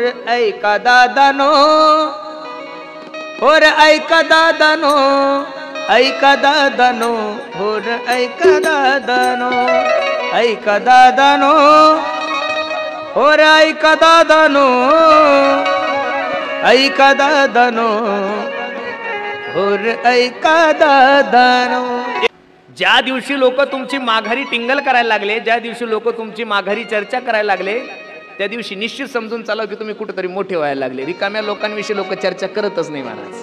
ऐका दादानो, होर ऐका दादानो, ऐका दादानो, होर ऐका दादानो, ऐका दादानो, होर ऐका दादानो, ऐका दादानो, होर ऐका दादानो। ज्या दिवशी लोक तुमची माघारी टिंगल करायला लागले, ज्या दिवशी लोक तुमची माघारी चर्चा करायला लागले, त्या दिवशी निश्चित समजून चालव की तुम्ही कुठेतरी मोठे व्हायला लागले। रिकाम्या लोकांविषयी लोक चर्चा करतच नाही महाराज।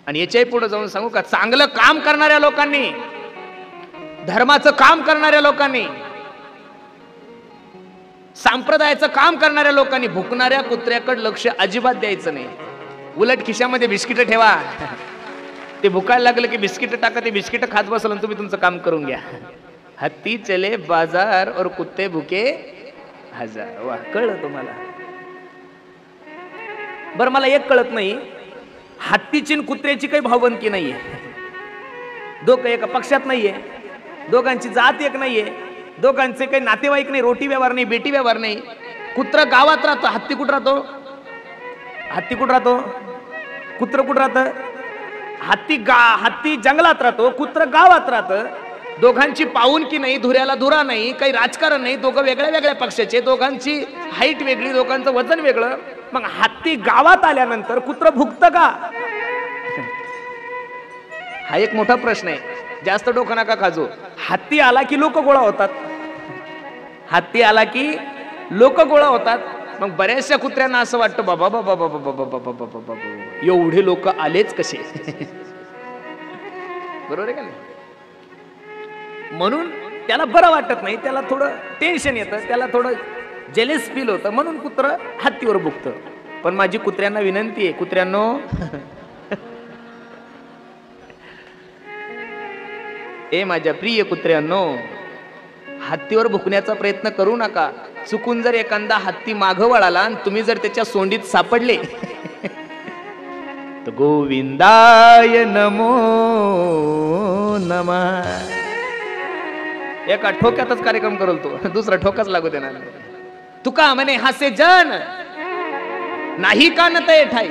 आणि याच्याही पुढे जाऊन सांगू का, चांगलं काम करणाऱ्या लोकांनी, धर्माचं काम करणाऱ्या लोकांनी, संप्रदायाचं काम करणाऱ्या लोकांनी भुकणाऱ्या कुत्र्याकडे लक्ष अजिबात द्यायचं नाही। उलट खिशामध्ये बिस्किट ठेवा, ते भुकायला लागलं की बिस्किट टाका, ते बिस्किट खात बसलं आणि तुम्ही तुमचं काम करून घ्या। हत्ती चले बाजार और कुत्ते भुके हजार। वाह, कळलं तुम्हाला? बरं, मला एक कळत नाही, हत्तीची आणि कुत्र्याची काही भावबंदकी नाहीये, दोघं एका पक्षात नाहीये, दोघांची जात एक नाहीये, दोघांचे काही नातेवाईक नाही, रोटी व्यवहार नाही, बेटी व्यवहार नाही। कुत्र गावात राहतो, हत्ती कुठं राहतो? हत्ती कुठं राहतो? कुत्र कुठं राहतं? हत्ती जंगलात राहतो, कुत्र गावात राहतं। दोघांची पाऊनकी नाही, धुऱ्याला धुरा नाही, काही राजकारण नाही, दोघं वेगळ्या वेगळ्या पक्षाचे, दोघांची हाईट वेगळी, दोघांचं वजन वेगळं। मग हत्ती गावात आल्यानंतर कुत्र भुकतं का? हा एक मोठा प्रश्न आहे, जास्त डोकं नका खाजू। हत्ती आला की लोक गोळा होतात, हत्ती आला की लोक गोळा होतात। मग बऱ्याचशा कुत्र्यांना असं वाटतं, बाबा बाबा बाबा बाबा बाबा बाबा एवढे लोक आलेच कसे? बरोबर आहे का नाही? म्हणून त्याला बरं वाटत नाही, त्याला थोडं टेन्शन येतं, त्याला थोडं जेलस फील होतं, म्हणून कुत्र हत्तीवर भुकतं। पण माझी कुत्र्यांना विनंती आहे, कुत्र्यांनो, ए माझ्या प्रिय कुत्र्यांनो, हत्तीवर भुकण्याचा प्रयत्न करू नका। चुकून जर एखादा हत्ती मागं वळाला आणि तुम्ही जर त्याच्या सोंडीत सापडले तर गोविंदाय नमो नमः, एका ठोक्यातच कार्यक्रम करल तो, दुसरा ठोकाच लागू देणार। तुका म्हणे हासे जन नाही का न ते ठाई।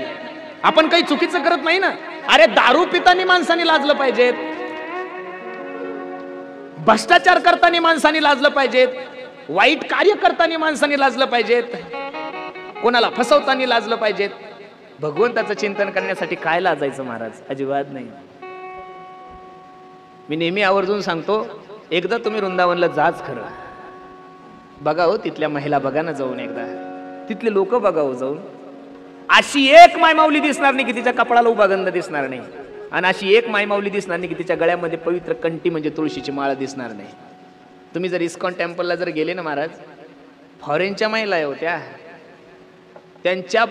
आपण काही चुकीचं करत नाही ना। अरे दारू पितानी माणसाने लाजलं पाहिजेत, भ्रष्टाचार करताना माणसाने लाजलं पाहिजेत, वाईट कार्य करताना माणसाने लाजलं पाहिजेत, कोणाला फसवताना लाजलं पाहिजेत। भगवंताचं चिंतन करण्यासाठी काय लाजायचं महाराज? अजिबात नाही। मी नेहमी आवर्जून सांगतो, एकदा तुम्ही वृंदावनला जाच खरं, बघा हो तिथल्या महिला, बघा ना जाऊन एकदा, तिथले लोक बघा हो जाऊन। अशी एक मायमाऊली दिसणार नाही की तिच्या कपडाला उभा गंध दिसणार नाही, आणि अशी एक मायमाऊली दिसणार नाही की तिच्या गळ्यामध्ये पवित्र कंठी म्हणजे तुळशीची माळ दिसणार नाही। तुम्ही जर इस्कॉन टेम्पलला जर गेले ना महाराज, फॉरेनच्या महिला आहे होत्या, त्यांच्या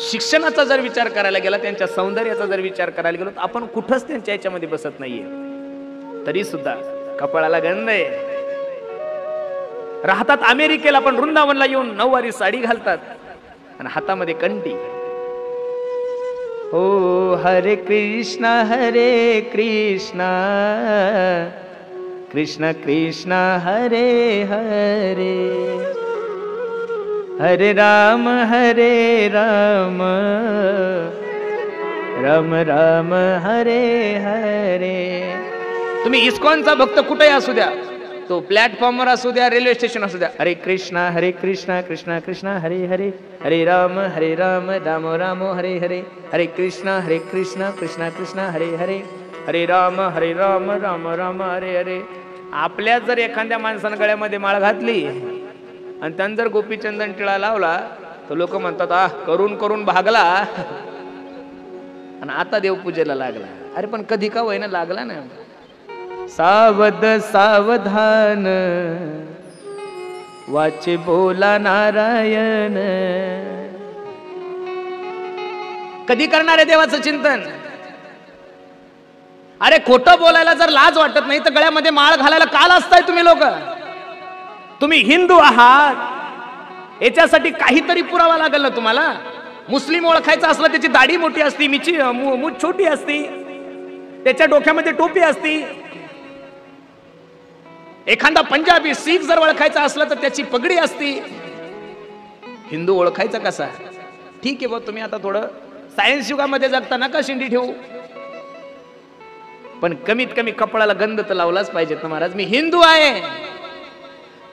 शिक्षणाचा जर विचार करायला गेला, त्यांच्या सौंदर्याचा जर विचार करायला गेलो, तर आपण कुठंच त्यांच्या याच्यामध्ये बसत नाहीये। तरी सुद्धा कपाळाला गंध आहे, राहतात अमेरिकेला, पण वृंदावनला येऊन नऊवारी साडी घालतात आणि हातामध्ये कंठी। हो हरे कृष्णा कृष्ण कृष्ण हरे हरे, हरे राम राम राम हरे हरे। तुम्ही इस्कॉनचा भक्त कुठेही असू द्या, तो प्लॅटफॉर्मवर असू द्या, रेल्वे स्टेशन असू द्या, हरे कृष्णा कृष्ण कृष्ण हरे हरे, हरे राम राम राम हरे हरे, हरे कृष्ण कृष्ण कृष्ण हरे हरे, हरे राम राम राम हरे हरे। आपल्या जर एखाद्या माणसानं गळ्यामध्ये माळ घातली आणि त्यानं जर गोपीचंदन टिळा लावला, तर लोक म्हणतात, आ करून करून भागला आणि आता देवपूजेला लागला। अरे पण कधी का होईना लागला ना। सावध सावधान वाचे बोला नारायण। कधी करणार आहे देवाचं चिंतन? अरे खोटं बोलायला जर लाज वाटत नाही तर गळ्यामध्ये माळ घालायला का लाजताय तुम्ही लोक? तुम्ही हिंदू आहात, याच्यासाठी काहीतरी पुरावा लागेल ना तुम्हाला। मुस्लिम ओळखायचं असलं, त्याची दाढी मोठी असती, मूठ छोटी असती, त्याच्या डोक्यामध्ये टोपी असती, एखादा पंजाबी शीख जर ओळखायचा असला तर त्याची पगडी असती. हिंदू ओळखायचा कसा? ठीक आहे बा, तुम्ही आता थोडं सायन्स युगामध्ये जगता, नका शिंडी ठेवू, पण कमीत कमी कपडाला गंध तर लावलाच पाहिजेत ना महाराज. मी हिंदू आहे.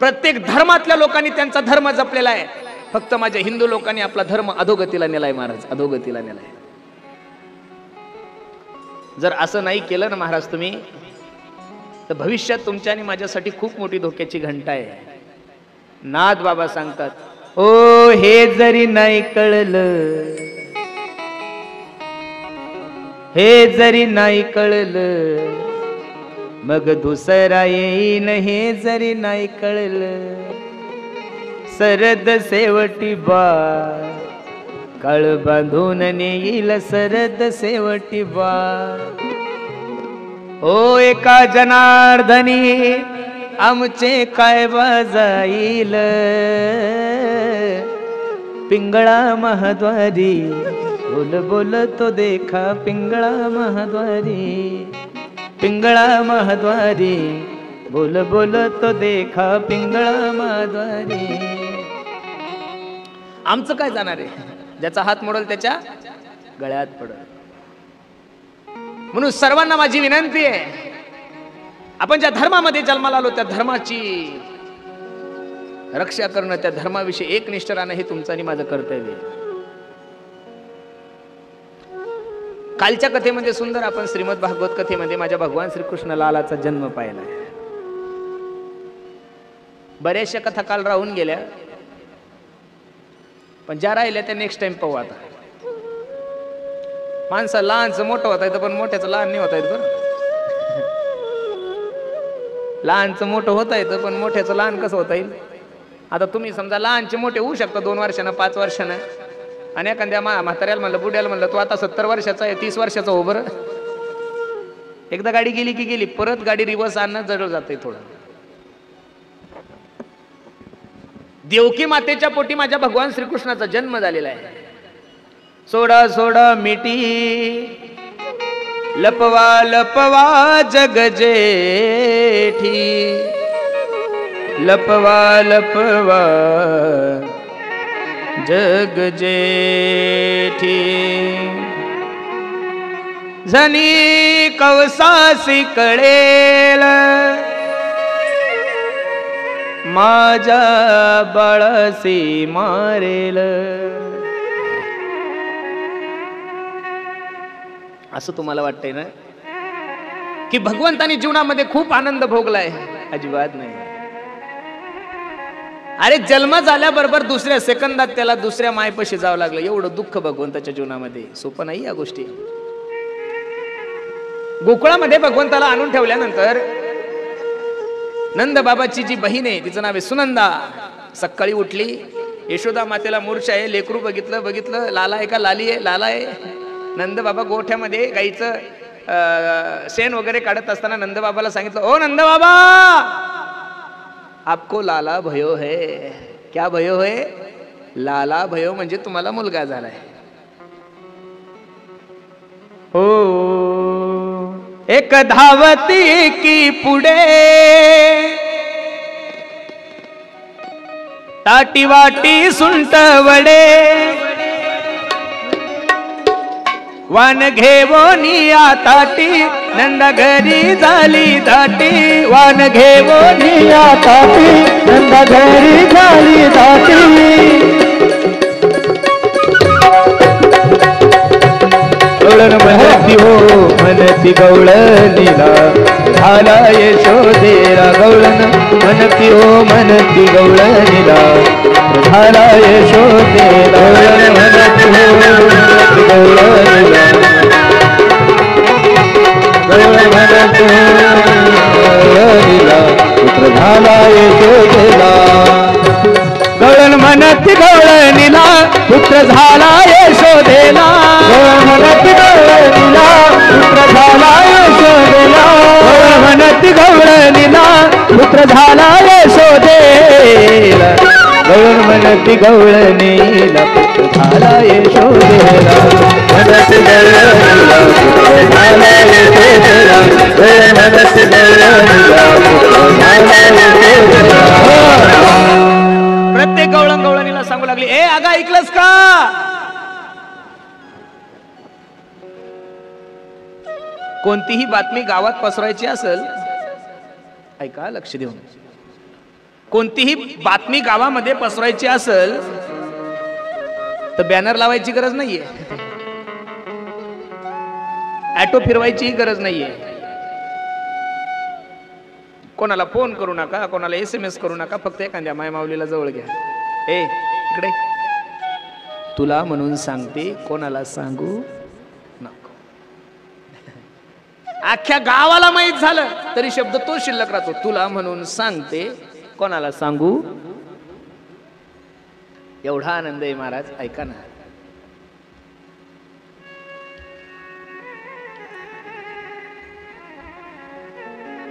प्रत्येक धर्मातल्या लोकांनी त्यांचा धर्म जपलेला आहे. फक्त माझ्या हिंदू लोकांनी आपला धर्म अधोगतीला नेलाय महाराज, अधोगतीला नेलाय. जर असं नाही केलं ना महाराज तुम्ही, तर भविष्यात तुमच्या आणि माझ्यासाठी खूप मोठी धोक्याची घंटा आहे. नाथ बाबा सांगतात, ओ हे जरी नाही कळलं, हे जरी नाही कळलं, मग दुसरा येईन हे जरी नाही कळलं. सरद शेवटी बा काळ बांधून नेईल सरद शेवटी बा. ओ एका जनार्दनी आमचे काय बाजाईल, पिंगळा महाद्वारी बोल बोल तो देखा पिंगळा महाद्वारी, पिंगळा महाद्वारी बोल बोल तो देखा पिंगळा महाद्वारी. आमचं काय जाणार आहे? ज्याचा हात मोडल त्याच्या गळ्यात पडल. म्हणून सर्वांना माझी विनंती आहे, आपण ज्या धर्मामध्ये जन्माला आलो त्या धर्माची रक्षा करणं, त्या धर्माविषयी एकनिष्ठ राहणं हे तुमचं आणि माझं कर्तव्य आहे. कालच्या कथेमध्ये सुंदर आपण श्रीमद भागवत कथेमध्ये माझ्या भगवान श्रीकृष्ण लालाचा जन्म पाहिलाय. बऱ्याचशा कथा काल राहून गेल्या, पण ज्या राहिल्या त्या नेक्स्ट टाइम पाहू. आता माणसं लहानचं मोठं होता येतं, पण मोठ्याचं लहान नाही होता येत. बरं, लहानचं मोठं होता येतं, पण मोठ्याचं लहान कसं होता येईल? आता तुम्ही समजा लहानचे मोठे होऊ शकता 2 वर्षानं 5 वर्षानं, आणि एखाद्या म्हाताऱ्याला म्हणलं, बुड्याला म्हणलं तू आता 70 वर्षाचा आहे, 30 वर्षाचा हो. बरं, एकदा गाडी गेली की गेली, परत गाडी रिवर्स आणणं जरूर जाते थोडं. देवकी मातेच्या पोटी माझ्या भगवान श्रीकृष्णाचा जन्म झालेला आहे. सोडा सोडा मिठी लपवा लपवा जग जेठी, लपवा लपवा जग जेठी. जनी कवसासी कळेल माझ्या बाळासी मारेल. असं तुम्हाला वाटतंय ना की भगवंतानी जीवनामध्ये खूप आनंद भोगलाय? अजिबात नाही. अरे जन्म झाल्याबरोबर दुसऱ्या सेकंदात त्याला दुसऱ्या मायपाशी जावं लागलं. एवढं दुःख भगवंताच्या जीवनामध्ये सोपं नाही या गोष्टी. गोकुळामध्ये भगवंताला आणून ठेवल्यानंतर नंद बाबाची जी बहीण आहे तिचं नाव आहे सुनंदा. सकाळी उठली, यशोदा मातेला मूर्छा आहे, लेकरू बघितलं बघितलं, लाला आहे का लाली आहे? लाला आहे. नंद बाबा गोठ्यामध्ये गाईचं शेण वगैरे काढत असताना नंद बाबाला सांगितलं, ओ नंद बाबा आपको लाला भयो है. क्या भयो है? लाला भयो म्हणजे तुम्हाला मुलगा झालाय. हो एक धावती की पुढे ताटी वाटी सुंट वडे, वान घेवोनी ताटी नंद घरी झाली दाटी. वान घेवोनी ताटी नंद घरी झाली दाटी. गवळण म्हणती हो म्हणती गवळणीला झाला यशोदेला. गवळण म्हणती हो म्हणती गवळणीला झाला यशोदेला. गवळण म्हणती हो म्हणती गवळणीला, गवळण म्हणती हो गवळणीला पुत्र झाला यशोदेला. गवळण म्हणती गवळणीला पुत्र झाला यशोदेला. गवळण म्हणती गवळणीला पुत्र झाला यशोदेला. गवळण म्हणती गवळणीला पुत्र झाला यशोदेला. गवळण मनती गवळणीला पुत्र झाला यशोदेला, मनती गवळणीला पुत्र झाला यशोदेला, मनती गवळणीला पुत्र झाला यशोदेला. प्रत्येक गवळणीला सांगू लागली, ए अगं ऐकलंस का? कोणतीही बातमी गावात पसरवायची असेल, ऐका लक्ष देऊन, कोणतीही बातमी गावामध्ये पसरवायची असेल तर बॅनर लावायची गरज नाहीये, ऑटो फिरवायची गरज नाहीये, कोणाला फोन करू नका, कोणाला SMS करू नका, फक्त एखाद्या मायमाऊलीला जवळ घ्या. ए इकडे, तुला म्हणून सांगते, कोणाला सांगू नको. अख्ख्या गावाला माहित झालं तरी शब्द तो शिल्लक राहतो, तुला म्हणून सांगते, कोणाला सांगू. एवढा आनंद आहे महाराज, ऐका ना.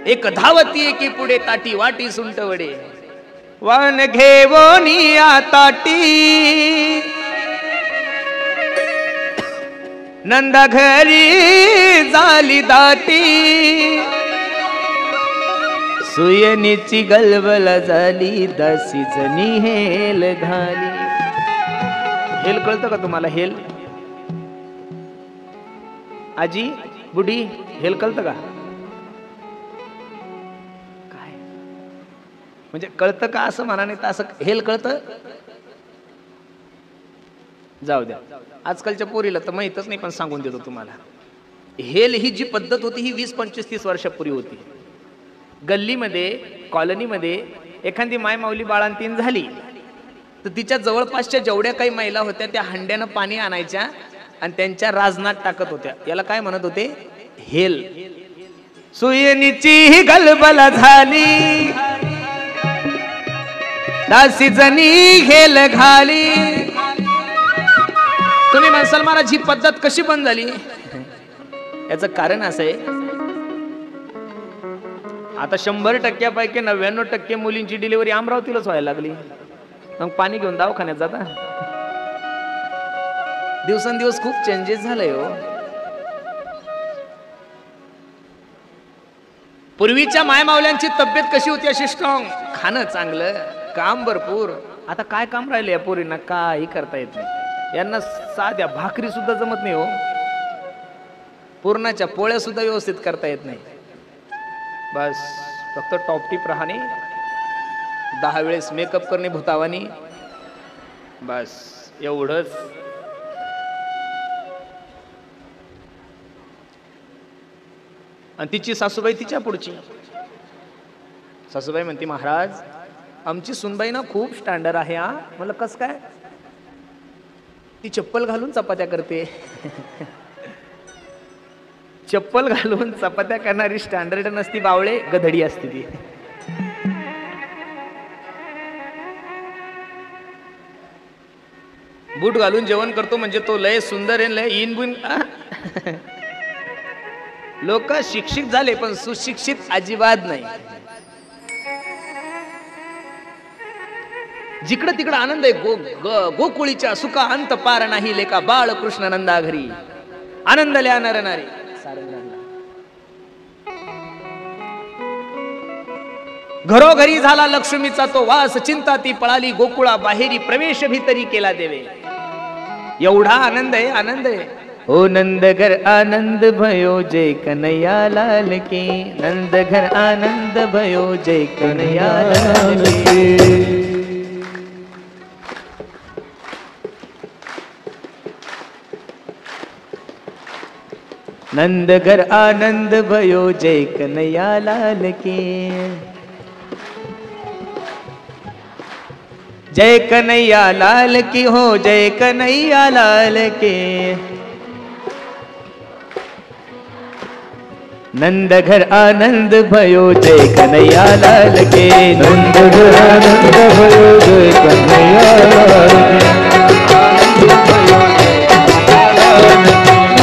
एक धावती की पुढे ताटी वाटी सुंटवडे, वन घेवोनिया ताटी, नंदा घरी झाली दाटी, सुयनीची गलबल झाली, दासी जणी हेल घाली. हेल कळतं का तुम्हाला? हेल आजी बुढी, हेल कळतं का? काय म्हणजे कळतं का असं म्हणा, नाही तर असं हेल कळतं? जाऊ द्या, आजकालच्या पोरीला तर माहीतच नाही, पण सांगून देतो तुम्हाला. हेल ही जी पद्धत होती ही 20-25-30 वर्षापूर्वी होती. गल्लीमध्ये, कॉलनीमध्ये एखादी माय माऊली बाळंतीण झाली तर तिच्या जवळपासच्या जेवढ्या काही महिला होत्या त्या हंड्यानं पाणी आणायच्या आणि त्यांच्या राजनात टाकत होत्या. याला काय म्हणत होते? हेल. सुयनीची गलबल झाली, दासी जणी हेल घाली. तुम्ही म्हणसाल महाराज ही पद्धत कशी बंद झाली? याचं कारण असं आहे, आता 100% 99% मुलींची डिलिव्हरी अमरावतीलाच व्हायला लागली. मग पाणी घेऊन दवाखान्यात जाता. दिवसेंदिवस खूप चेंजेस झालंय हो. पूर्वीच्या मायमावल्यांची तब्येत कशी होती? अशी स्ट्रॉंग, खाणं चांगलं, काम भरपूर. आता काय काम राहिले या पोरींना? काही करता येत नाही. यांना साध्या भाकरी सुद्धा जमत नाही हो. पूर्णाच्या पोळ्या सुद्धा व्यवस्थित करता येत नाही. बस फक्त टॉप टिप राहणे, 10 वेळेस मेकअप करणे भूतावानी, बस एवढंच. आणि तिची सासूबाई तिच्या पुढची सासूबाई म्हणते, महाराज आमची सुनबाई ना खूप स्टँडर्ड आहे. हा मला कस काय? ती चप्पल घालून चपात्या करते. चप्पल घालून चपात्या करणारी स्टँडर्ड नसती बावळे, गधडी असते ती. बूट घालून जेवण करतो म्हणजे तो लय सुंदर आहे, लय इन बुन. लोक शिक्षित झाले पण सुशिक्षित अजिबात नाही. जिकडं तिकडं आनंद आहे. गोकुळीच्या सुखा अंत पार नाही, लेका बाळ कृष्ण नंदा घरी आनंद ल्या नर नारी. घरोघरी झाला लक्ष्मीचा तो वास, चिंता ती पळाली गोकुळा बाहेरी, प्रवेश भीतरी केला देवे. एवढा आनंद आहे, आनंद आहे. ओ नंद घर आनंद भयो जय कन्हैया लाल की, नंद घर आनंद भयो जय कन्हैया लाल की. नंद घर आनंद भयो जय कन्हैया लाल की, जय कन्हैया लाल की हो, जय कन्हैया लाल की. नंद घर आनंद भयो जय कन्हैया लाल के, नंद घर आनंद भयो जय कन्हैया लाल के,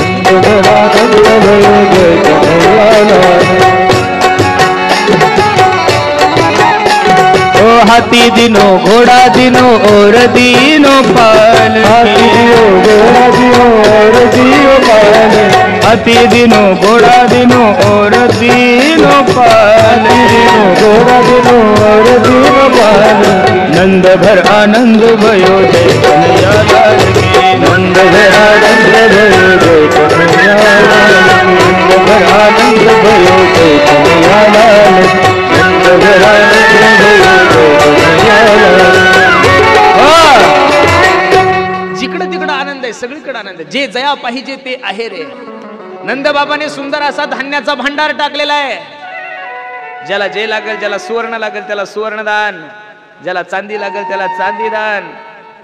नंद घर आनंद भयो जय कन्हैया लाल के. ओ हाथी दिनो घोड़ा दिनो और दीनो पाल हाथी दिनो घोड़ा दिनो और दियो पाल हाथी दिनो घोड़ा दिनो और दीनो पाल घोड़ा दिनो और दीनो पाल नंद भर आनंद भयो जय कन्हैया लाल की नंद भर आनंद भयो जय कन्हैया लाल नंद भर आनंद भयो जय कन्हैया लाल नंद भर आनंद भयो जय कन्हैया लाल जिकडं तिकडं आनंद आहे, सगळीकडे आनंद आहे. जे जया पाहिजे ते आहे रे. नंदबाबाने सुंदर असा धान्याचा भांडार टाकलेला आहे. ज्याला जे लागेल, ज्याला सुवर्ण लागेल त्याला सुवर्णदान, ज्याला चांदी लागेल त्याला चांदीदान,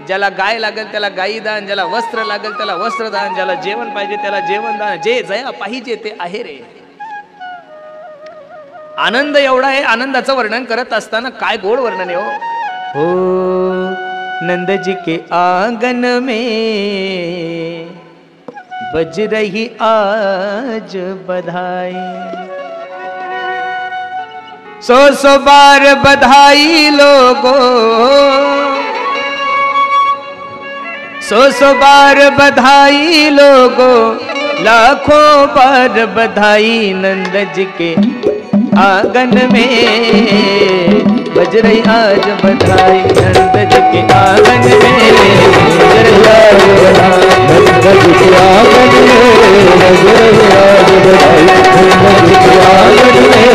ज्याला गाय लागेल त्याला गाईदान, ज्याला वस्त्र लागेल त्याला वस्त्रदान, ज्याला जेवण पाहिजे त्याला जेवणदान. जे जया पाहिजे ते आहे रे. आनंद एवढा आहे. आनंदाचं वर्णन करत असताना काय गोड वर्णन आहे हो. नंद जी के आंगन में बज रही आज बधाई, 100 बार बधाई लोगो, 100 बार बधाई लोगो, लाखों बार बधाई. नंद जी के आंगन में बज रही आज बधाई. नंद जी के आंगन में बज रही आज बधाई. नंद जी के आंगन में बज रही आज बधाई. नंद जी के आंगन में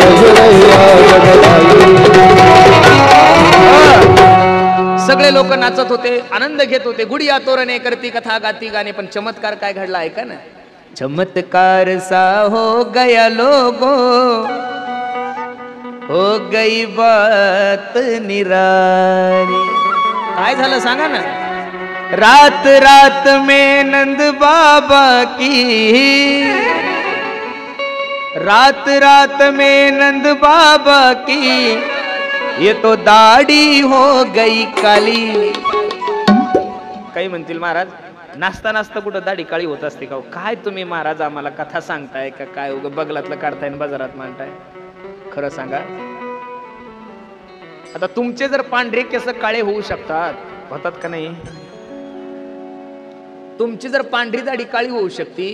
बज रही आज बधाई. सगळे लोक नाचत होते, आनंद घेत होते. गुडिया तोरणे करती कथा गाती गाणे. पण चमत्कार काय घडला ऐका ना. चमत्कार सा हो गया लोगो, हो गई बात निराली. काय झालं सांगा ना. रात रात में नंद बाबा की, रात रात में नंद बाबा की, ये तो दाढ़ी हो गई काली. काही म्हणतील महाराज नाचता नाचता कुठं दाढी काळी होत असते का. काय तुम्ही महाराज आम्हाला कथा सांगताय का काय. उगं बगलातलं काढताय आणि बाजारात मांडताय. खरं सांगा. आता तुमचे जर पांढरे केस काळे होऊ शकतात, होतात का नाही. तुमची जर पांढरी दाढी काळी होऊ शकते,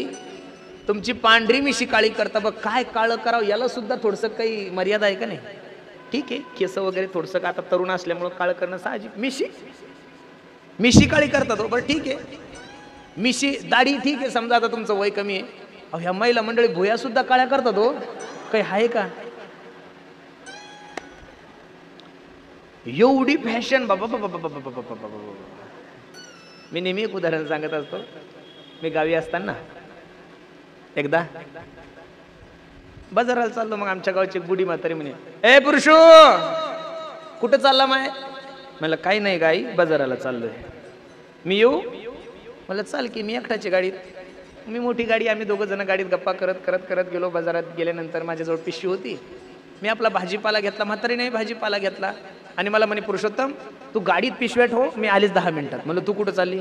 तुमची पांढरी मिशी काळी करता. बघ काय काळं करावं याला सुद्धा थोडस काही मर्यादा आहे का नाही. ठीक आहे केस वगैरे थोडस आता तरुण असल्यामुळे काळं करणं साहजिक. मिशी काळी करतात. बरं ठीक आहे मिशी दाढी ठीक आहे. समजा आता तुमचं वय कमी आहे. अहो ह्या महिला मंडळी भुया सुद्धा काळ्या करतात हो. काही आहे का एवढी फॅशन. बाबा मी नेहमी एक उदाहरण सांगत असतो. मी गावी असताना एकदा बाजाराला चाललो. मग आमच्या गावची बुडी म्हातारी म्हणे, ए पुरुषो कुठं चालला माय. मला काही नाही गाई बाजाराला चाललोय. मी येऊ. मला चाल की. मी एकटाची गाडीत, मी मोठी गाडी. आम्ही दोघं जण गाडीत गप्पा करत करत करत गेलो. बाजारात गेल्यानंतर माझ्याजवळ पिशवी होती. मी आपला भाजीपाला घेतला. म्हातारीने भाजीपाला घेतला आणि मला म्हणे, पुरुषोत्तम तू गाडीत पिशव्या ठेव, मी आलीच 10 मिनिटात. म्हणलं तू कुठं चालली.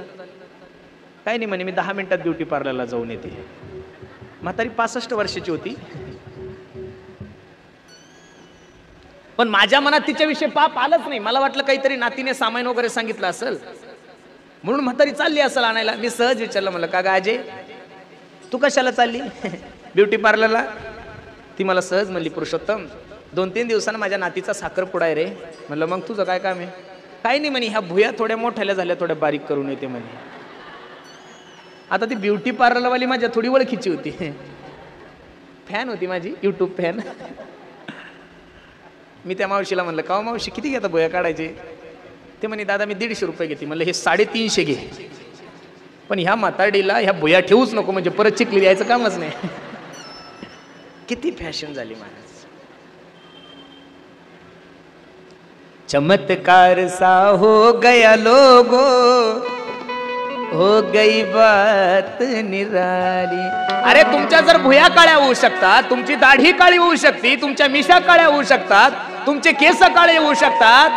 काही नाही म्हणे, मी 10 मिनिटात ब्युटी पार्लरला जाऊन येते. म्हातारी 65 वर्षाची होती. पण माझ्या मनात तिच्याविषयी पाप आलंच नाही. मला वाटलं काहीतरी नातीने सामान वगैरे सांगितलं असेल म्हणून म्हातारी चालली असेल आणायला. मी सहज विचारलं, म्हणलं का ग अजय तू कशाला चालली ब्युटी पार्लरला. ती मला सहज म्हणली, पुरुषोत्तम 2-3 दिवसांना माझ्या नातीचा साखरपुडा आहे रे. म्हणलं मग तुझं काय काम आहे. काही नाही म्हणे, ह्या भुया थोड्या मोठ्याल्या झाल्या, थोड्या बारीक करून येते म्हणे. आता ती ब्युटी पार्लरवाली माझ्या थोडी ओळखीची होती. फॅन होती माझी, यूट्यूब फॅन. मी त्या मावशीला म्हणलं, का मावशी किती घेता भुया काढायचे. ते म्हणे, दादा मी 150 रुपये घेते. म्हणलं हे 350 घे, पण ह्या म्हातारडीला ह्या भुया ठेवूच नको, म्हणजे परत चिखली द्यायचं कामच नाही. किती फॅशन झाली महाराज. चमत्कार सा हो गया लोगो, हो गई बात निराली. अरे तुमच्या जर भुया काळ्या होऊ शकतात, तुमची दाढी काळी होऊ शकते, तुमच्या मिशा काळ्या होऊ शकतात, तुमचे केस काळे होऊ शकतात.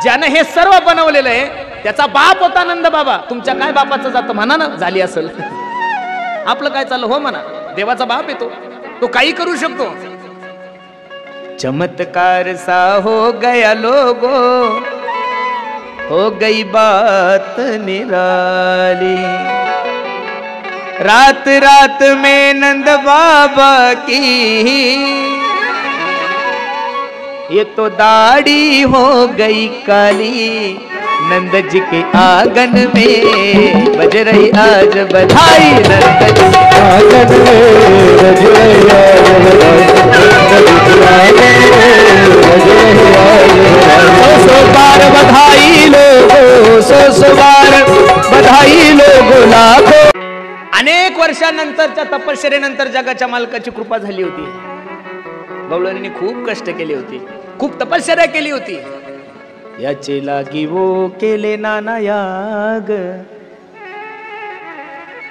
ज्यानं हे सर्व बनवलेलं आहे त्याचा बाप होता नंद बाबा. तुमच्या काय बापाचं जातं म्हणा ना, झाली असेल. आपलं काय चाललं हो म्हणा, देवाचा बाप येतो, तो काही करू शकतो. चमत्कार सा हो गया लोगो, हो गई बात निराली। रात रात में नंद बाबा की ये तो दाढ़ी हो गई काली। नंद जी के आंगन में बज रही आज बधाई, नंद जी के आंगन में बज रही आज बधाई। सौ बार बधाई लोगो, सौ बार बधाई लोगो लाखो। अनेक वर्षानंतरच्या तपश्चर्येनंतर जगाच्या मालकाची कृपा झाली होती। गवळणीने खूप कष्ट केले होते, खूप तपश्चर्या केली होती। याचे लागी वो केले नाना याग,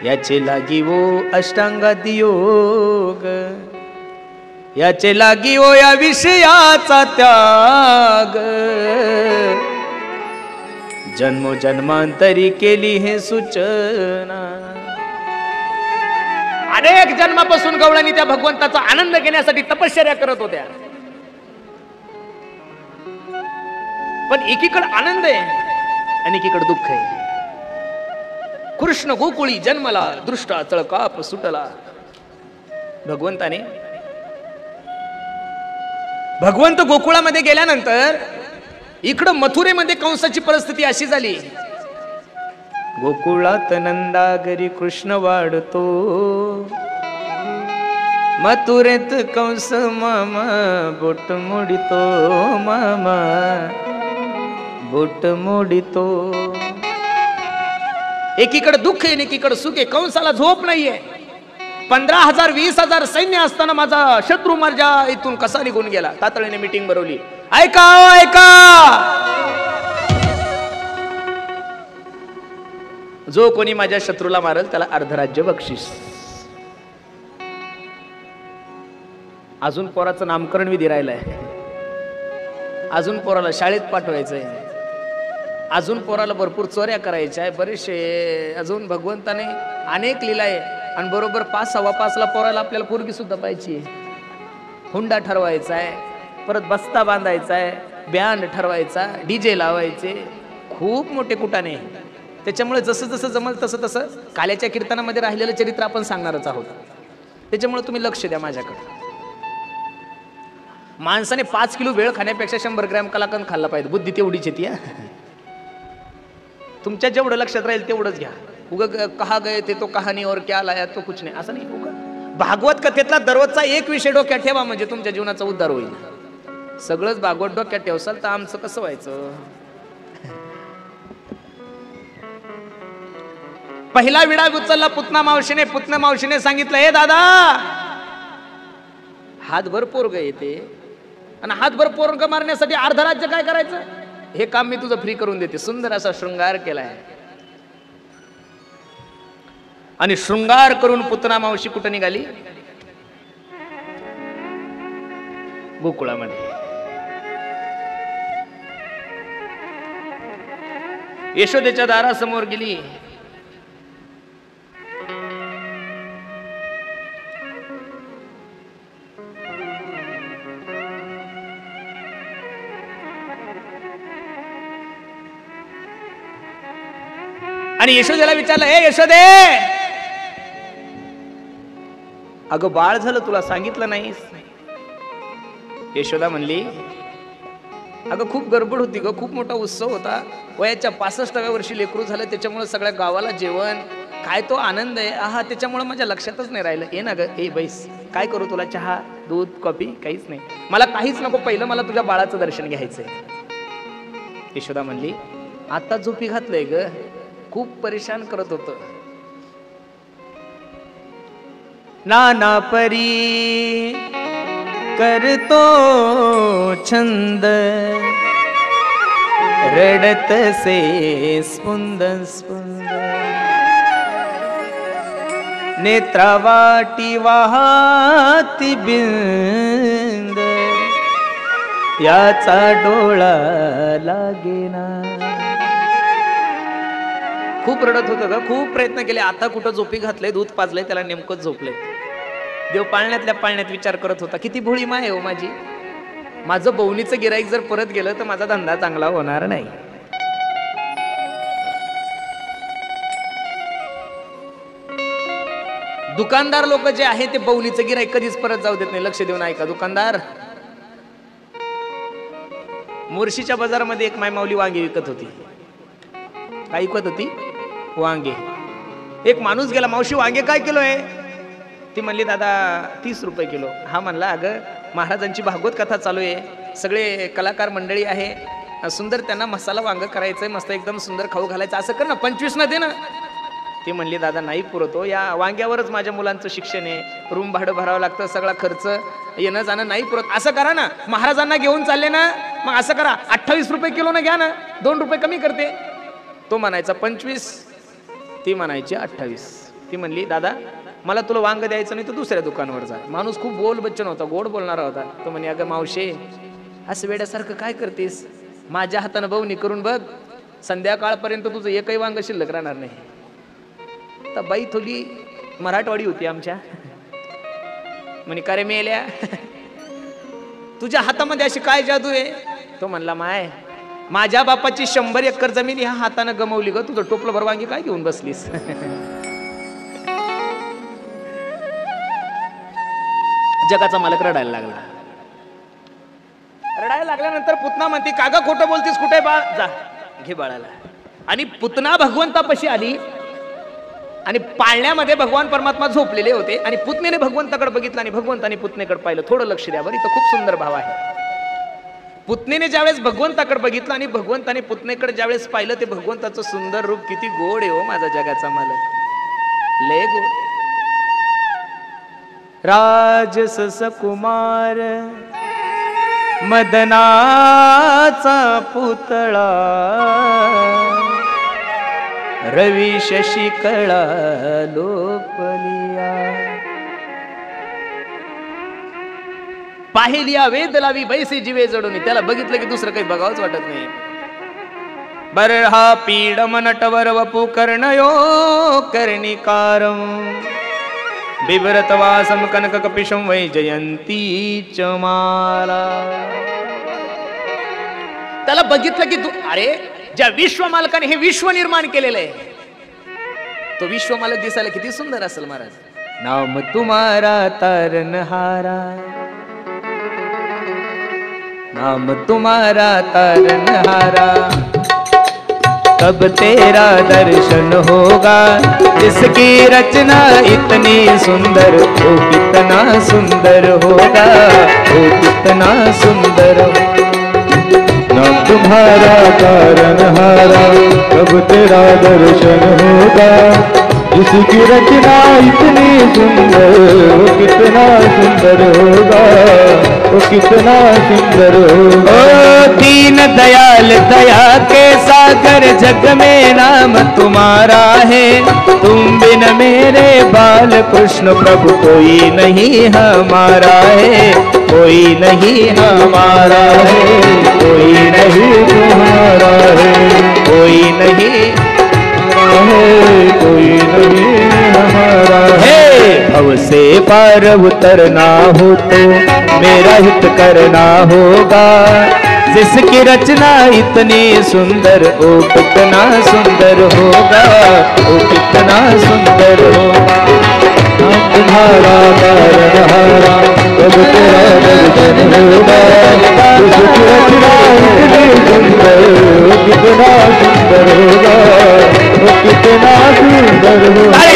याचे लागी वो अष्टांगात योग, याचे लागी वो या विषयाचा त्याग। जन्मोजन्मांतरी केली हे सूचना। अनेक जन्मापासून गवळणी त्या भगवंताचा आनंद घेण्यासाठी तपश्चर्या करत होत्या, पण एकीकडे आनंद आहे आणि एकीकडे दुःख आहे। कृष्ण गोकुळी जन्मला, दृष्टा चळकाप सुटला। भगवंत गोकुळामध्ये गेल्यानंतर इकडं मथुरेमध्ये कंसाची परिस्थिती अशी झाली। गोकुळात नंदागरी कृष्ण वाढतो, मथुरेत कंस मामा बोट मोडितो, मामा बोट मोडितो। एकीकडे दुःख आहे, एकीकडे सुख आहे। कंसाला झोप नाहीये। 15,000 20,000 सैन्य असताना माझा शत्रू माझ्या इथून कसा निघून गेला। तातडीने मीटिंग भरवली, ऐका ऐका, जो कोणी माझ्या शत्रूला मारेल त्याला अर्धराज्य बक्षीस। अजून पोराचं नामकरण विधी राहिलाय, अजून पोराला शाळेत पाठवायचंय, अजून पोराला भरपूर चोऱ्या करायच्या आहे, बरेचसे अजून भगवंताने अनेक लीला आहे। आणि बरोबर 5 सव्वा 5ला पोराला आपल्याला पोरगी सुद्धा पाहिजे, हुंडा ठरवायचा आहे, परत बस्ता बांधायचा आहे, बँड ठरवायचा, डीजे लावायचे, खूप मोठे कुटाणे। त्याच्यामुळे जसं जसं जमल तसं तसं काल्याच्या कीर्तनामध्ये राहिलेलं चरित्र आपण सांगणारच आहोत। त्याच्यामुळे तुम्ही लक्ष द्या माझ्याकडे। माणसाने 5 किलो वेळ खाण्यापेक्षा 100 ग्रॅम कलाकंद खाल्ला पाहिजे, बुद्धी तेवढीच येते। तुमच्या जेवढं लक्षात राहील तेवढंच घ्या। उगा कहा गए ते तो कहाणी और क्या लाया तो कुछ नाही असं नाही। उगा भागवत कथेतला दररोजचा एक विषय डोक्यात ठेवा, म्हणजे तुमच्या जीवनाचा उद्धार होईल। सगळंच भागवत डोक्यात ठेवसाल तर आमचं कसं व्हायचं। पहिला विडा उचलला पुतना मावशीने। पुतना मावशीने सांगितलं, हे दादा, हातभर पोरग येते आणि हातभर पोरग मारण्यासाठी अर्ध राज्य काय करायचं, हे काम मी तुझं फ्री करून देते। सुंदर असा शृंगार केलाय। आणि शृंगार करून पुतना मावशी कुठं निघाली, गोकुळामध्ये। यशोदेच्या दारासमोर गेली। आणि यशोदेला विचारलं, ए यशोदे, अगं बाळ झालं, तुला सांगितलं नाहीस? यशोदा म्हणली, अगं खूप गडबड होती ग, खूप मोठा उत्सव होता, वयाच्या 65व्या वर्षी लेकरू झालं, त्याच्यामुळे सगळ्या गावाला जेवण, काय तो आनंद आहे, आहा, त्याच्यामुळे माझ्या लक्षातच नाही राहिलं। ये ना ग, ए बैस, काय करू तुला, चहा दूध कॉफी? काहीच नाही, मला काहीच नको, पहिलं मला तुझ्या बाळाचं दर्शन घ्यायचंय। यशोदा म्हणली, आता झोपी घातलंय ग, खूप परेशान करत होत। नाना परी करतो छंद, रडत से स्पुंद स्पुंद, नेत्रावाटी वाहती बिंद, याचा डोळा लागेना। खूप रडत होतं ग, खूप प्रयत्न केले, आता कुठं झोपी घातलंय, दूध पाजलंय, त्याला नेमकंच झोपलंय। देव पाळण्यातल्या पाळण्यात विचार करत होता, किती भोळी माय हो माझी, माझं बवणीचं गिराईक जर परत गेलं तर माझा धंदा चांगला होणार नाही. दुकानदार लोक जे आहे ते बवणीचं गिराईक कधीच परत जाऊ देत नाही. लक्ष देऊन ऐका दुकानदार. मोर्शीच्या बाजारामध्ये एक मायमाऊली वांगे विकत होती. काय विकत होती? वांगे. एक माणूस गेला, मावशी वांगे काय किलो आहे? ती म्हणली दादा 30 रुपये किलो. हा म्हणला अगं महाराजांची भागवत कथा चालू आहे, सगळे कलाकार मंडळी आहे, सुंदर त्यांना मसाला वांग करायचंय, मस्त एकदम सुंदर खाऊ घालायचं, असं कर ना 25 न दे ना. ती म्हणली दादा नाही पुरतो, या वांग्यावरच माझ्या मुलांचं शिक्षण आहे, रूम भाडं भरावं लागतं, सगळा खर्च येणं जाणं नाही पुरत. असं करा ना, महाराजांना घेऊन चालले ना, मग असं करा 28 रुपये किलो ना घ्या ना, 2 रुपये कमी करते. तो म्हणायचा 25, ती म्हणायची 28. ती म्हणली दादा मला तुला वांग द्यायचं नाही तर दुसऱ्या दुकानावर जा. माणूस खूप बोल बच्चन होता, गोड बोलणारा होता. तो म्हणे अगं मावशे असं वेड्यासारखं काय करतेस, माझ्या हातानं बवणी करून बघ, संध्याकाळपर्यंत तुझं एकही वांग शिल्लक राहणार नाही. तर बाई थोडी मराठवाडी होती आमच्या. म्हणे का रे मेल्या, तुझ्या हातामध्ये अशी काय जादू आहे? तो म्हणला माय माझ्या बापाची 100 एकर जमीन ह्या हातानं गमवली ग, तुझं टोपलं भर वांगी काय घेऊन बसलीस? जगाचा मालक रडायला लागला. रडायला लागल्यानंतर पुतना म्हणते कागा खोटं बोलतीस, कुठे बाळ, जा घे बाळाला. आणि पुतना भगवंतापाशी आली आणि पाळण्यामध्ये भगवान परमात्मा झोपलेले होते आणि पुतनेने भगवंताकडे बघितलं आणि भगवंताने पुतनेकडे पाहिलं. थोडं लक्ष द्या बरं, इथं खूप सुंदर भाव आहे. पुतनेने ज्यावेळेस भगवंताकडे बघितलं आणि भगवंताने पुतनेकडे ज्यावेळेस पाहिलं, ते भगवंताचं सुंदर रूप किती गोड आहे हो माझा जगाचा मालक, लय गोड. राजस कुमार मदनाचा पुतळा, रवी शशी कळा लोपलिया. पाहिलिया वेद लावी बैसे जीवे जडून, त्याला बघितलं की दुसरं काही बघावंच वाटत नाही. बरहा पीडम नटवर वपु कर्णयो कर्णिकारम, बिभ्रत वासम कनक कपिशम वै जयंती चमाला. त्याला बघितलं की तू, अरे ज्या विश्व मालकाने हे विश्व निर्माण केलेलं आहे, तो विश्व मालक दिसायला किती सुंदर असेल महाराज. नाम तुम्हारा तारनहारा, नाम तुम्हारा तारनहारा, कब तेरा दर्शन होगा, जिसकी रचना इतनी सुंदर, वो कितना सुंदर होगा, वो कितना सुंदर. नाम तुम्हारा तारनहारा, कब तेरा दर्शन होगा, जिसकी रचना इतनी सुंदर, वो कितना सुंदर होगा, वो कितना सुंदर होगा. दीन दयाल दया के सागर, जग में नाम तुम्हारा है, तुम बिन मेरे बाल कृष्ण प्रभु कोई नहीं हमारा है, कोई नहीं हमारा है, कोई नहीं तुम्हारा है, कोई नहीं कोई नहीं हमारा है. अब से पार उतरना हो तो मेरा हित करना होगा, जिसकी रचना इतनी सुंदर, ओ कितना सुंदर होगा, ओ कितना सुंदर होगा. तुम्हारा तारनहारा, कब तेरा दर्शन होगा, जिसकी रचना इतनी सुंदर, वो कितना सुंदर होगा, वो कितना सुंदर होगा.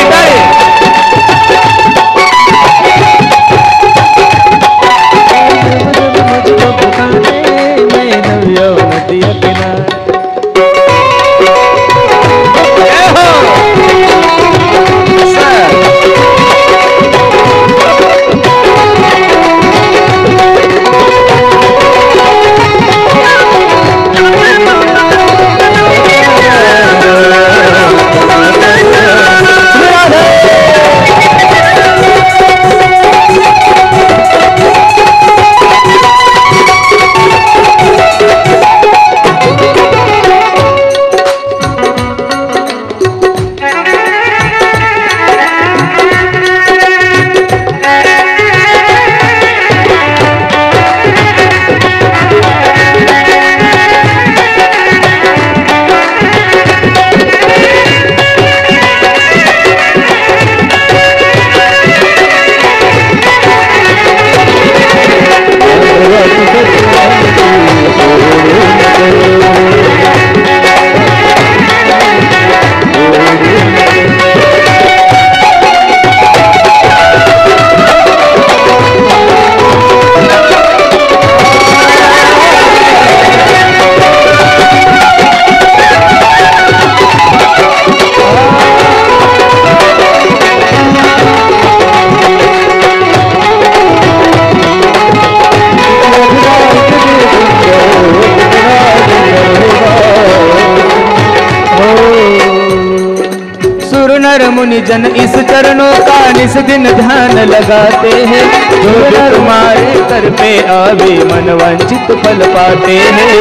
नर मुनि जन इस चरणों का निस दिन ध्यान लगाते हैं। जो जो तुम्हारे कर पे आवे मन वंचित फल पाते हैं।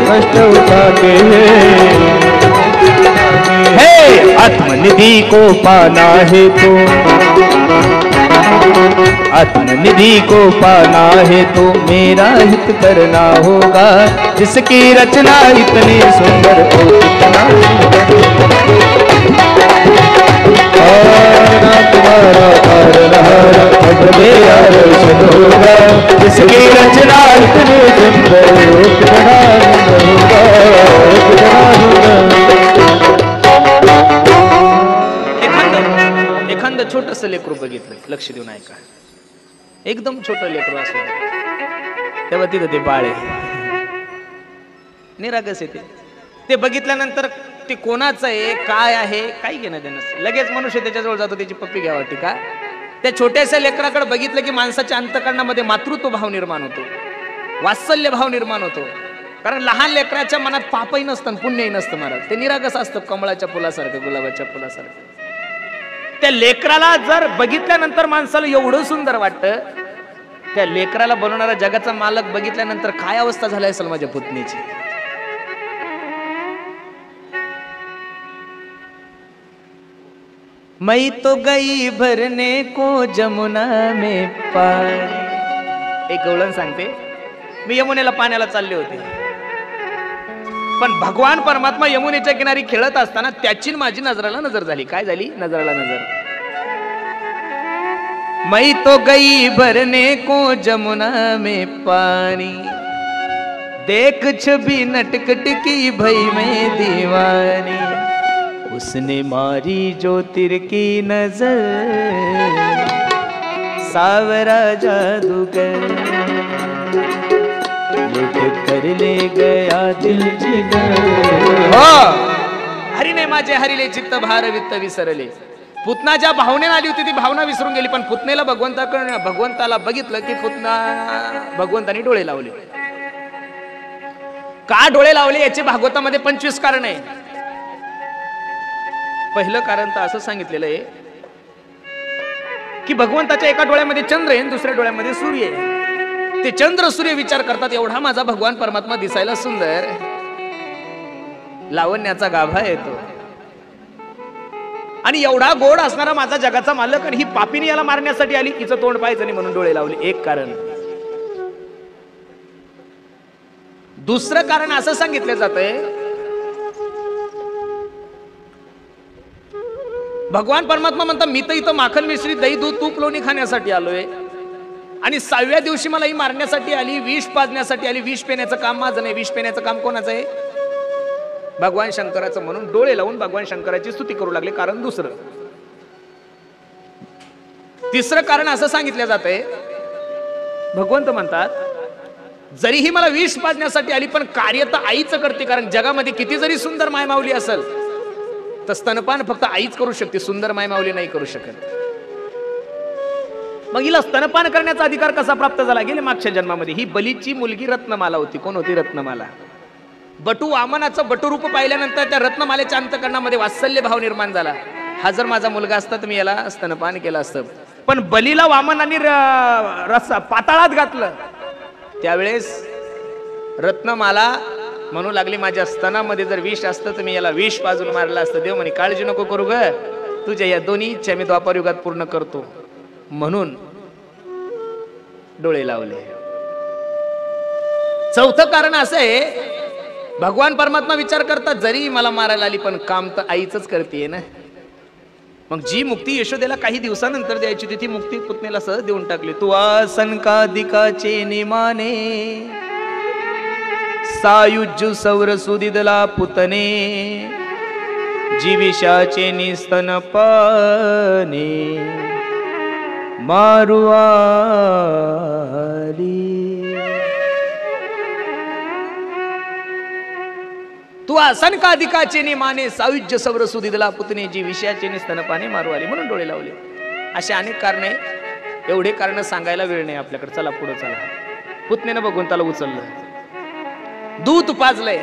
कष्ट उठाते हैं। हे आत्मनिधि को पाना है तो, आत्मनिधि को पाना है तो मेरा हित करना होगा। जिसकी रचना इतनी सुंदर हो कितना तुम्हारा तारनहारा अब मेरा दर्शन होगा। जिसकी रचना इतनी सुंदर हो कितना सुंदर होगा। एखादं छोटस लेकरू बघितलं, लक्ष देऊन ऐका, एकदम छोटं लेकरू असलं तेव्हा तिथं ते बाळे निरागस येते. ते बघितल्यानंतर ते कोणाचं आहे काय आहे काही घेणं देणं, लगेच मनुष्य त्याच्याजवळ जातो, त्याची पप्पी घ्यावं वाटते का. त्या छोट्याशा लेकराकडे बघितलं की माणसाच्या अंतःकरणामध्ये मातृत्व भाव निर्माण होतो, वात्सल्य भाव निर्माण होतो. कारण लहान लेकराच्या मनात पापही नसतं पुण्यही नसतं महाराज. ते निरागस असतं, कमळाच्या फुलासारखं, गुलाबाच्या फुलासारखं. त्या लेकराला जर बघितल्यानंतर माणसाला एवढं सुंदर वाटतं, त्या लेकराला बनवणारा जगाचा मालक बघितल्यानंतर काय अवस्था झाली असेल माझ्या पुतणीची. मैं तो गई भरने को जमुना में पानी. एक गवळण सांगते, मी यमुनेला पाण्याला चालले होते, पण भगवान परमात्मा यमुनेच्या किनारी खेळत असताना त्याची माझी नजराला नजर झाली. काय झाली? नजराला नजर. मैं तो गई भरने को जमुना में पानी, देख छवि नटखट की भई मैं दीवानी. उसने मारी जो तिरकी नजर, सावरा जादूगर लुट कर ले गया दिल जिगर. हरीने माझे हरिले चित्त भार वित्त विसरले. पुतना ज्या भावनेने आली होती ती भावना विसरून गेली, पण पुतनेला भगवंताला बघितलं की पुतना भगवंतानी डोळे लावले. का डोळे लावले याचे भागवतामध्ये 25 कारण आहे. पहिलं कारण तर असं सांगितलेलं आहे की भगवंताच्या एका डोळ्यामध्ये चंद्र आहे, दुसऱ्या डोळ्यामध्ये सूर्य आहे. ते चंद्र सूर्य विचार करतात, एवढा माझा भगवान परमात्मा दिसायला सुंदर, लावण्याचा गाभा येतो, आणि एवढा गोड असणारा माझा जगाचा मालक, आणि ही पापिनी याला मारण्यासाठी आली, हिचं तोंड पाहायचं नाही म्हणून डोळे लावले. एक कारण. दुसरं कारण असं सांगितलं जातंय, भगवान परमात्मा म्हणतात मी तर इथं माखन मिश्री दही दूध तूप लोणी खाण्यासाठी आलोय, आणि 6व्या दिवशी मला ही मारण्यासाठी आली, विष पाजण्यासाठी आली. विष पिण्याचं काम माझं नाही, विष पिण्याचं काम कोणाचं आहे? भगवान शंकराचं. म्हणून डोळे लावून भगवान शंकराची स्तुती करू लागले. कारण दुसरं. तिसरं कारण असं सांगितलं जातंय, भगवंत म्हणतात जरीही मला विष पाजण्यासाठी आली पण कार्य तर आईच करते. कारण जगामध्ये किती जरी सुंदर मायमाऊली असेल तर स्तनपान फक्त आईच करू शकते, सुंदर मायमाऊली नाही करू शकत. मग हिला स्तनपान करण्याचा अधिकार कसा प्राप्त झाला? गेले मागच्या जन्मामध्ये ही बलीची मुलगी रत्नमाला होती. कोण होती? रत्नमाला. बटू वामनाचं बटूरूप पाहिल्यानंतर त्या रत्नमालेच्या अंतःकरणामध्ये वात्सल्य भाव निर्माण झाला. हा जर माझा मुलगा असता तर मी याला स्तनपान केलं असतं. पण बलीला वामनाने पाताळात घातलं. त्यावेळेस रत्नमाला म्हणू लागली माझ्या स्तनामध्ये जर विष असतं तर मी याला विष पाजून मारलं असतं. देव म्हणे काळजी नको करू ग, तुझ्या या दोन्ही इच्छा मी द्वापार युगात पूर्ण करतो. म्हणून डोळे लावले. चौथं कारण असं आहे, भगवान परमात्मा विचार करतात जरी मला मारायला आली पण काम तर आईच करते ना. मग जी मुक्ती यशोदेला काही दिवसानंतर द्यायची होती ती मुक्ती पुतनेला सहज देऊन टाकली. तू आसनकादिकाचे निमाने सायुज्य सौर सुदिदला पुतने जीविषाचे निस्तनपाने मारुआली. तू आसनकादिकाचे निमाने सायुज्य सौर सुदिदला पुतने जीविषाचे निस्तनपाने मारुआली. म्हणून डोळे लावले. असे अनेक कारणे, एवढे कारण सांगायला वेळ नाही आपल्याकडे. चला पुढे चला. पुतनेनं भगवंताला उचललं, दूध पाजलंय.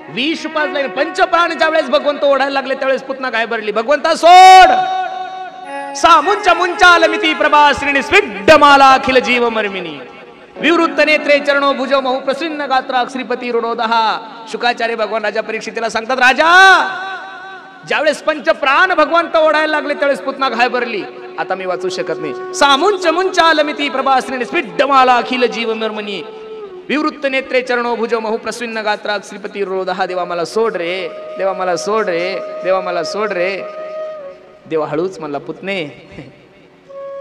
विष पाजले पंचप्राण ज्यावेळेस भगवंत ओढायला लागले त्यावेळेस पुतना काय भरली, भगवंता सोड. सामुंचा मुंचा लमिती प्रभा श्रीणी स्विड्डमाला अखिल जीव मर्मिनी विवृत्त नेत्रे चरणो भुजो महु प्रसन्न गात्रा श्रीपती ऋणोदहा. शुकाचार्य भगवान राजा परीक्षितीला सांगतात, राजा ज्यावेळेस पंचप्राण भगवंत ओढायला लागले त्यावेळेस पुतना घाय भरली. आता मी वाचू शकत नाही. सामुंच मुंचा लमिती प्रभा श्रीणी स्विड्डमाला अखिल जीव मर्मिनी विवृत्त नेत्रे चरणो भुजो महु प्रसन्न गात्रा श्रीपती ऋणोदहा. देवा मला सोड रे, देवा मला सोड रे, देवा मला सोड रे. देवा हळूच म्हणला, पुतणे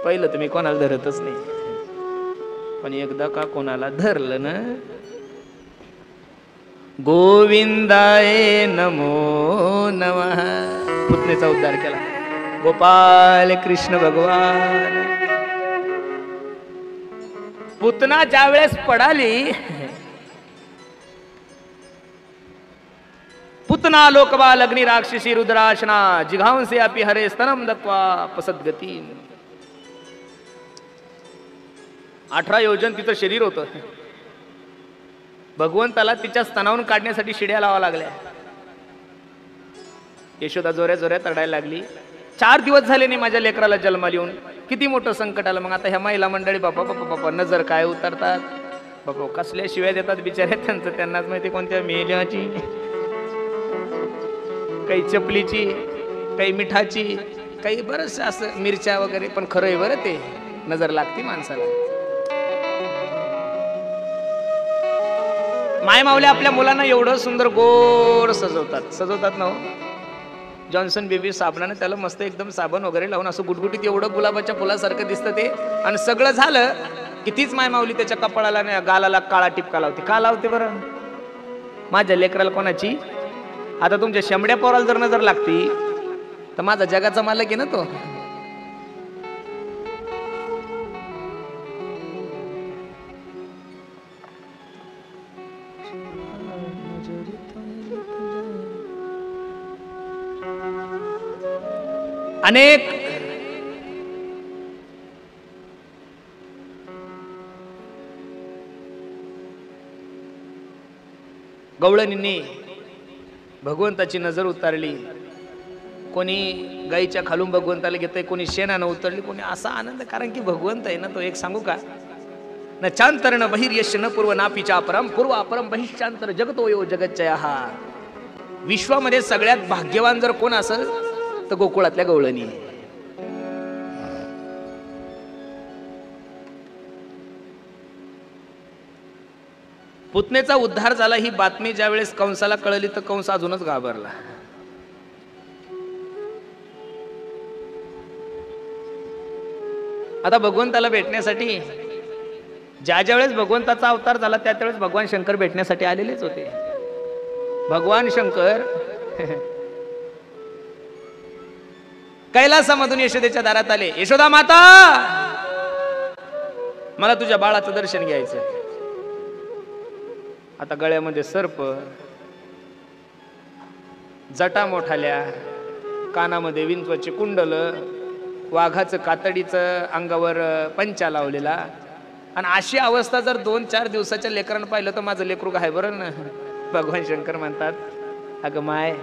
पहिलं तुम्ही कोणाला धरतच नाही, पण एकदा का कोणाला धरलं ना, गोविंदाय नमो नमः पुतणेचा उद्धार केला. गोपाल कृष्ण भगवान. पुतना ज्या वेळेस पडाली, पुतना लोकबाल अग्नि राक्षसी रुद्राशना जिघांसे अपि हरे स्तनम दत्वा पसद्गती. 18 योजन तिचं शरीर होतं. भगवंताला तिच्या स्तनावून काढण्यासाठी शिड्या लावा लागल्या. यशोदा जोऱ्या जोऱ्यात रडायला लागली. 4 दिवस झाले नाही माझ्या लेकराला जन्माला येऊन, किती मोठं संकट आलं. मग आता ह्या महिला मंडळी बापा बापा बापा नजर काय उतरतात बापा, कसल्या शिव्या देतात बिचारे, त्यांचं त्यांनाच माहिती, कोणत्या मेल्याची, काही चपलीची, काही मिठाची, काही बरंच असं मिरच्या वगैरे. पण खरं आहे बरं, ते नजर लागते माणसाला. माय माऊली आपल्या मुलांना एवढं सुंदर गोड सजवतात ना. जॉन्सन बेबी साबणाने त्याला मस्त एकदम साबण वगैरे लावून असं गुटगुटीत एवढं गुलाबाच्या फुलासारखं दिसतं ते. आणि सगळं झालं की तीच माय माऊली त्याच्या कपाळाला गालाला काळा टिपका लावते. का लावते बरं? माझ्या लेकराला कोणाची, आता तुमच्या शेंबड्या पोराला जर नजर लागती तर माझा जगाचा मालक आहे ना तो. अनेक गवळणींनी भगवंताची नजर उतारली. कोणी गाईच्या खालून भगवंताला घेतय, कोणी शेणानं उतरली, कोणी असा आनंद. कारण की भगवंत आहे ना तो. एक सांगू का, न चांतर न बहिर्यश न पूर्व नापीचा अपरम पूर्व अपरम बहिष्चांतर जगतो यो जगच्चय. हा विश्वामध्ये सगळ्यात भाग्यवान जर कोण असेल तर गोकुळातल्या गवळणी. पुतनेचा उद्धार झाला ही बातमी ज्या वेळेस कंसाला कळली तर कंस अजूनच घाबरला. आता भगवंताला भेटण्यासाठी ज्या वेळेस भगवंताचा अवतार झाला त्या वेळेस भगवान शंकर भेटण्यासाठी आलेलेच होते. भगवान शंकर कैलासामधून यशोदेच्या दारात आले. यशोदा माता, मला तुझ्या बाळाचं दर्शन घ्यायचं. आता गळ्यामध्ये सर्प, जटा मोठाल्या, कानामध्ये विंचवाचे कुंडल, वाघाचं कातडीचं अंगावर पंचा लावलेला. आणि अशी अवस्था जर 2-4 दिवसाच्या लेकरानं पाहिलं तर माझं लेकरू आहे बरं ना. भगवान शंकर म्हणतात, अगं माय,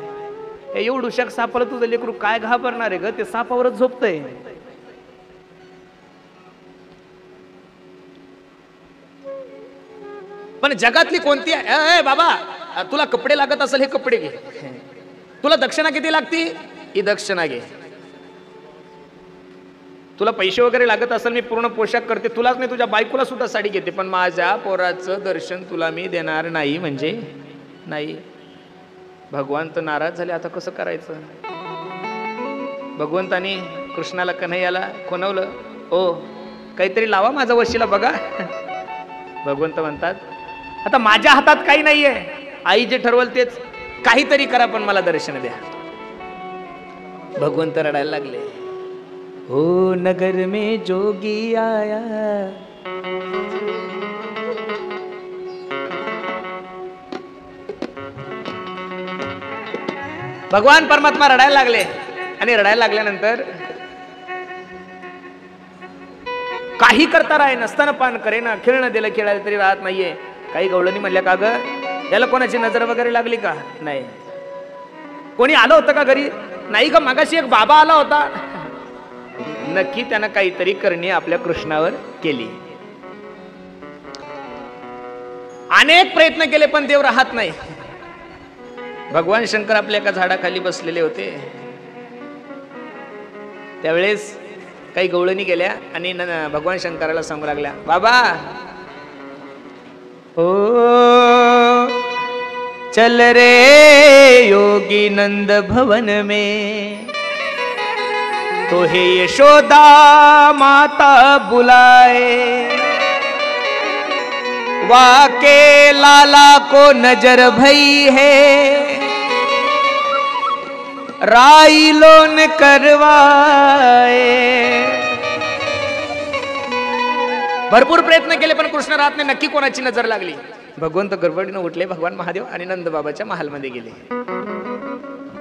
एवढू शक सापाला तुझं लेकरू काय घाबरणार आहे ग, ते सापावरच झोपतंय. पण जगातली कोणती बाबा तुला कपडे लागत असेल हे कपडे घे, तुला दक्षिणा किती लागती ही दक्षिणा घे, तुला पैसे वगैरे लागत असेल मी पूर्ण पोशाख करते, तुलाच नाही तुझ्या बायकोला सुद्धा साडी घेते, पण माझ्या पोराचं दर्शन तुला मी देणार नाही. म्हणजे नाही. भगवान तर नाराज झाले. आता कसं करायचं? भगवंतानी कृष्णाला कन्हैयाला खुणवलं, ओ काहीतरी लावा माझा वशीला बघा. भगवंत म्हणतात, आता माझ्या हातात काही नाहीये, आई जे ठरवल तेच, काहीतरी करा पण मला दर्शन द्या. भगवंत रडायला लागले. हो नगर में जोगी आया, भगवान परमात्मा रडायला लागले. आणि रडायला लागल्यानंतर काही करता राहे नसताना पान करे ना, खेळणं दिलं खेळायला तरी राहत नाहीये. काही गवळणी म्हणल्या, का ग याला कोणाची नजर वगैरे लागली का? नाही. कोणी आलं होतं का घरी? नाही का. मागाशी एक बाबा आला होता. नक्की त्यानं काहीतरी करणी आपल्या कृष्णावर केली. अनेक प्रयत्न केले पण देव राहत नाही. भगवान शंकर आपल्या एका झाडाखाली बसलेले होते. त्यावेळेस काही गवळणी गेल्या आणि भगवान शंकराला सांगू लागल्या, बाबा ओ चल रे योगी नंद भवन में, तो हे यशोदा माता बुलाए, वाके लाला को नजर भई है, राई लोन करवाए. भरपूर प्रयत्न केले पण कृष्ण राहत नाही. नक्की कोणाची नजर लागली? भगवंत गडबडीनं उठले. भगवान महादेव आणि नंद बाबाच्या महालमध्ये गेले.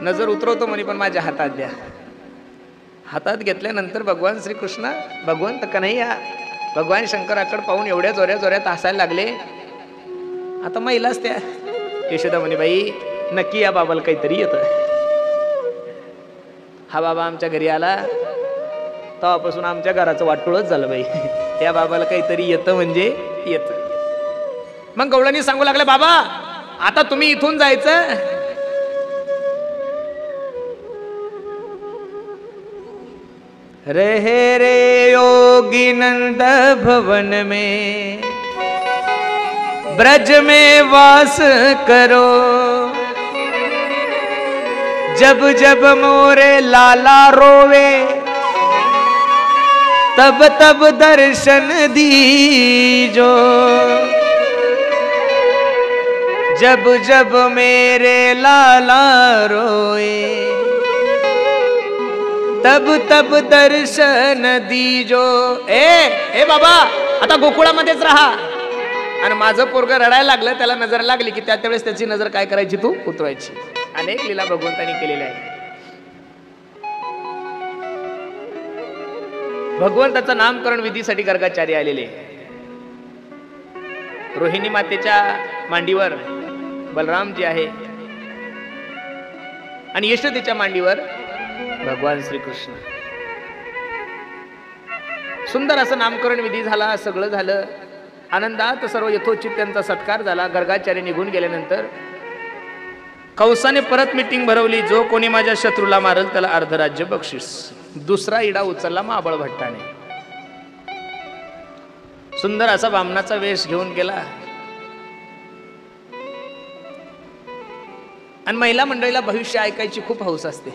नजर उतरवतो म्हणे पण माझ्या हातात द्या. हातात घेतल्यानंतर भगवान श्रीकृष्ण भगवंत कन्हैया भगवान शंकराकडे पाहून एवढ्या जोऱ्यात हसायला लागले. आता महिलाच त्या. यशोदा म्हणे, बाई नक्की या बाबाला काहीतरी येतं. हा बाबा आमच्या घरी आला तेव्हापासून आमच्या घराचं वाटोळच झालं बाई. त्या बाबाला काहीतरी येतं म्हणजे येतं. मग गवळणी सांगू लागले, बाबा आता तुम्ही इथून जायचं. रहे रे योगी नंद भवन में, ब्रज में वास करो, जब जब मोरे लाला रोवे, तब तब दर्शन दीजो, जब जब मेरे लाला रोए, तब तब दर्शन दीजो. ए बाबा आता गोकुळामध्येच राहा. आणि माझं पोरग रडायला लागलं, त्याला नजर लागली की त्यावेळेस त्याची नजर काय करायची? तू उतरवायची. अनेक लीला भगवंतांनी केलेल्या आहे. भगवंताचं नामकरण विधीसाठी गर्गाचार्य आलेले. रोहिणी मातेच्या मांडीवर बलरामजी आहे आणि यशोदेच्या मांडीवर भगवान श्रीकृष्ण. सुंदर असं नामकरण विधी झाला. सगळं झालं. आनंदात सर्व यथोचित त्यांचा सत्कार झाला. गर्गाचार्य निघून गेल्यानंतर कंसाने परत मीटिंग भरवली. जो कोणी माझ्या शत्रूला मारल त्याला अर्धराज्य बक्षीस. दुसरा इडा उचलला महाबळ भट्टाने. सुंदर असा वामनाचा वेश घेऊन गेला आणि महिला मंडळीला भविष्य ऐकायची खूप हौस असते.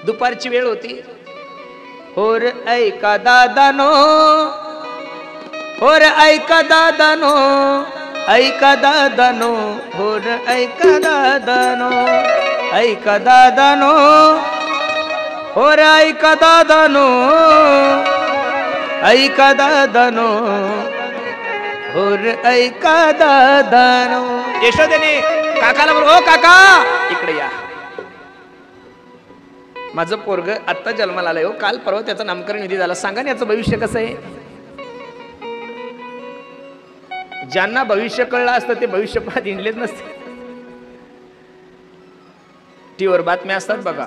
दुपारची वेळ होती. होर ऐका दादानो, होर ऐका दादानो, ऐका दादानो, होर ऐका दादानो, ऐका दादानो, होर ऐका दादानो, ऐका दादानो, होर ऐका दादानो. यशोदेने काकाला बोल, ओ काका इकडे या. माझं पोरग आत्ता जन्माला आलंय हो. काल परवा त्याचा नामकरण विधी झाला. सांगा ना याचं भविष्य कसं आहे? ज्यांना भविष्य कळलं असतं ते भविष्य पाहत हिंडलेच नसते. टीव्हीवर बातम्या असतात बघा,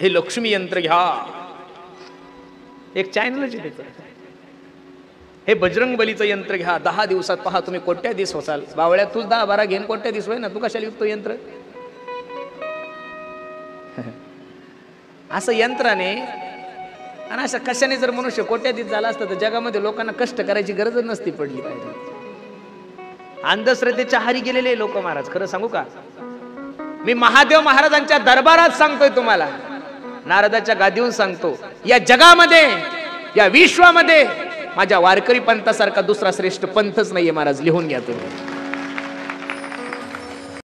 हे लक्ष्मी यंत्र घ्या. एक चॅनलच आहे त्याचं. हे बजरंग बलीचं यंत्र घ्या, 10 दिवसात पहा तुम्ही कोट्याधीश होसाल. बावळ्या तूच 10-12 घेऊन कोट्याधीश होय ना, तू कशाला युक्त यंत्र? असं यंत्राने आणि अशा कशाने जर मनुष्य कोट्याधीश झाला असतं तर जगामध्ये लोकांना कष्ट करायची गरजच नसती पडली पाहिजे. अंधश्रद्धेच्या हारी गेलेले लोक महाराज. खरं सांगू का, मी महादेव महाराजांच्या दरबारात सांगतोय तुम्हाला, नारदाच्या गादीहून सांगतो, या जगामध्ये या विश्वामध्ये माझ्या वारकरी पंथासारखा दुसरा श्रेष्ठ पंथच नाहीये महाराज. लिहून घ्या तुम्ही.